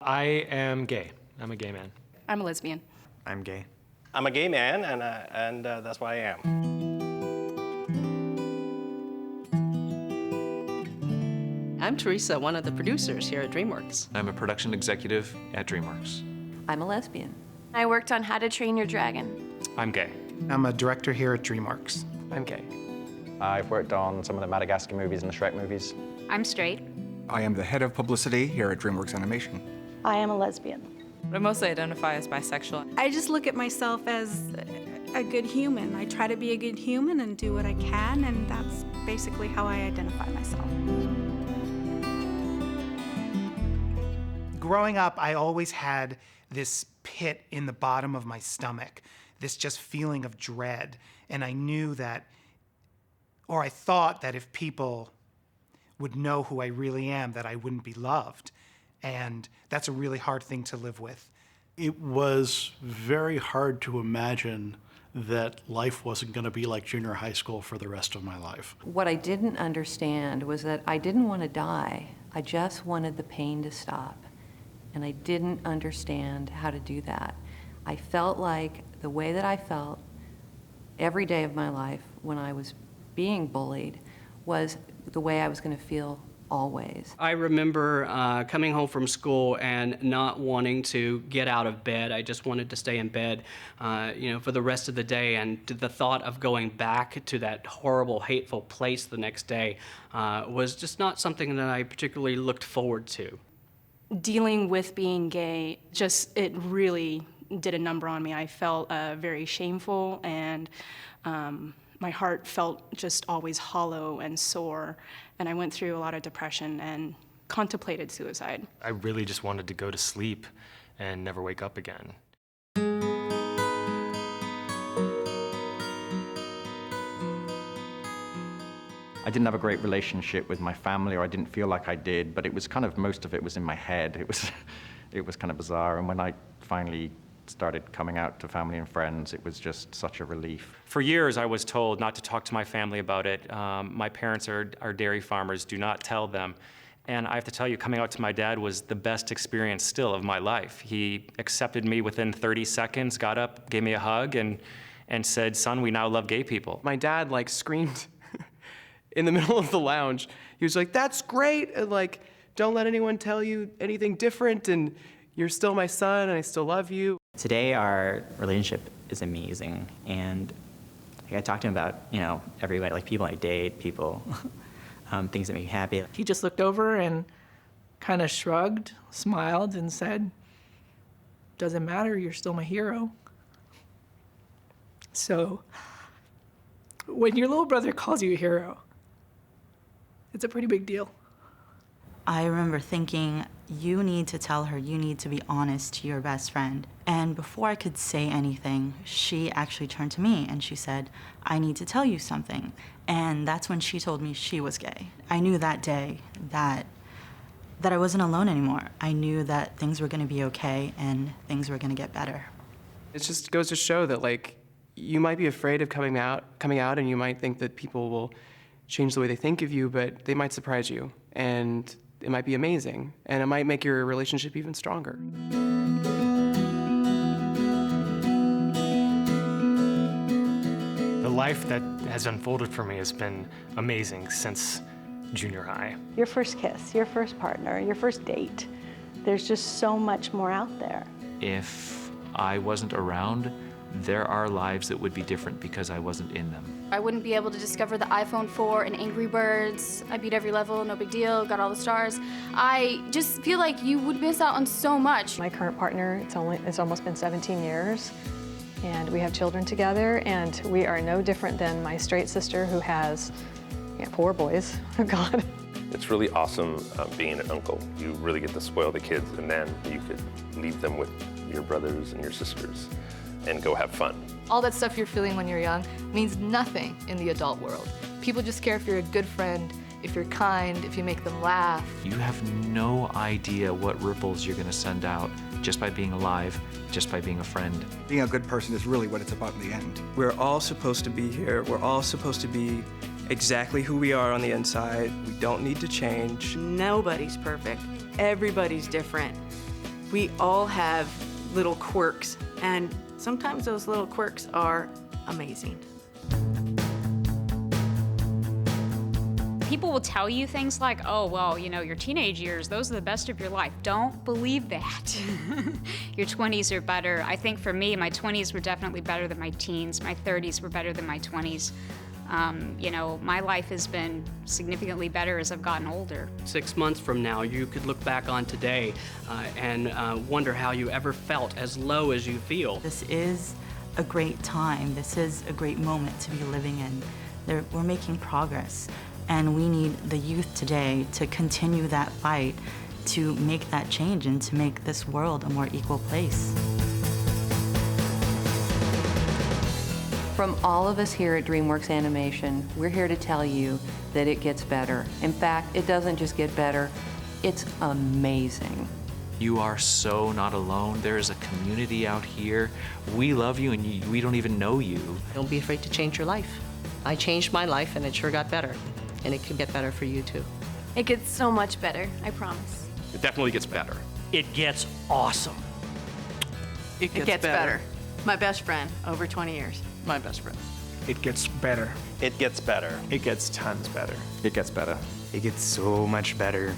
I am gay. I'm a gay man. I'm a lesbian. I'm gay. I'm a gay man, and that's what I am. I'm Teresa, one of the producers here at DreamWorks. I'm a production executive at DreamWorks. I'm a lesbian. I worked on How to Train Your Dragon. I'm gay. I'm a director here at DreamWorks. I'm gay. I've worked on some of the Madagascar movies and the Shrek movies. I'm straight. I am the head of publicity here at DreamWorks Animation. I am a lesbian. I mostly identify as bisexual. I just look at myself as a good human. I try to be a good human and do what I can, and that's basically how I identify myself. Growing up, I always had this pit in the bottom of my stomach, this just feeling of dread. And I knew that, or I thought that if people would know who I really am, that I wouldn't be loved. And that's a really hard thing to live with. It was very hard to imagine that life wasn't going to be like junior high school for the rest of my life. What I didn't understand was that I didn't want to die. I just wanted the pain to stop. And I didn't understand how to do that. I felt like the way that I felt every day of my life when I was being bullied was the way I was going to feel always. I remember coming home from school and not wanting to get out of bed. I just wanted to stay in bed, for the rest of the day. And the thought of going back to that horrible, hateful place the next day was just not something that I particularly looked forward to. Dealing with being gay, it really did a number on me. I felt very shameful, and my heart felt just always hollow and sore, and I went through a lot of depression and contemplated suicide. I really just wanted to go to sleep and never wake up again. I didn't have a great relationship with my family, or I didn't feel like I did, but it was kind of, most of it was in my head. It was kind of bizarre, and when I finally started coming out to family and friends, it was just such a relief. For years, I was told not to talk to my family about it. My parents are dairy farmers, do not tell them. And I have to tell you, coming out to my dad was the best experience still of my life. He accepted me within 30 seconds, got up, gave me a hug, and said, "Son, we now love gay people." My dad screamed in the middle of the lounge. He was like, "That's great, and don't let anyone tell you anything different, and you're still my son, and I still love you." Today, our relationship is amazing, and I talk to him about, everybody, people I date, people, things that make me happy. He just looked over and kind of shrugged, smiled, and said, "Doesn't matter, you're still my hero." So, when your little brother calls you a hero, it's a pretty big deal. I remember thinking, you need to tell her, you need to be honest to your best friend. And before I could say anything, she actually turned to me and she said, "I need to tell you something." And that's when she told me she was gay. I knew that day that I wasn't alone anymore. I knew that things were gonna be okay and things were gonna get better. It just goes to show that you might be afraid of coming out, and you might think that people will change the way they think of you, but they might surprise you. And it might be amazing, and it might make your relationship even stronger. The life that has unfolded for me has been amazing since junior high. Your first kiss, your first partner, your first date. There's just so much more out there. If I wasn't around, there are lives that would be different because I wasn't in them. I wouldn't be able to discover the iPhone 4 and Angry Birds. I beat every level, no big deal, got all the stars. I just feel like you would miss out on so much. My current partner, it's almost been 17 years, and we have children together, and we are no different than my straight sister who has 4 boys. Oh, God. It's really awesome being an uncle. You really get to spoil the kids, and then you could leave them with your brothers and your sisters and go have fun. All that stuff you're feeling when you're young means nothing in the adult world. People just care if you're a good friend, if you're kind, if you make them laugh. You have no idea what ripples you're going to send out just by being alive, just by being a friend. Being a good person is really what it's about in the end. We're all supposed to be here. We're all supposed to be exactly who we are on the inside. We don't need to change. Nobody's perfect. Everybody's different. We all have little quirks, and sometimes those little quirks are amazing. People will tell you things like, oh, well, you know, your teenage years, those are the best of your life. Don't believe that. Your 20s are better. I think for me, my 20s were definitely better than my teens. My 30s were better than my 20s. You know, my life has been significantly better as I've gotten older. 6 months from now, you could look back on today and wonder how you ever felt as low as you feel. This is a great time. This is a great moment to be living in. We're making progress, and we need the youth today to continue that fight to make that change and to make this world a more equal place. From all of us here at DreamWorks Animation, we're here to tell you that it gets better. In fact, it doesn't just get better, it's amazing. You are so not alone. There is a community out here. We love you, and we don't even know you. Don't be afraid to change your life. I changed my life, and it sure got better. And it can get better for you, too. It gets so much better, I promise. It definitely gets better. It gets awesome. It gets better. My best friend, over 20 years. My best friend. It gets better. It gets better. It gets tons better. It gets better. It gets so much better.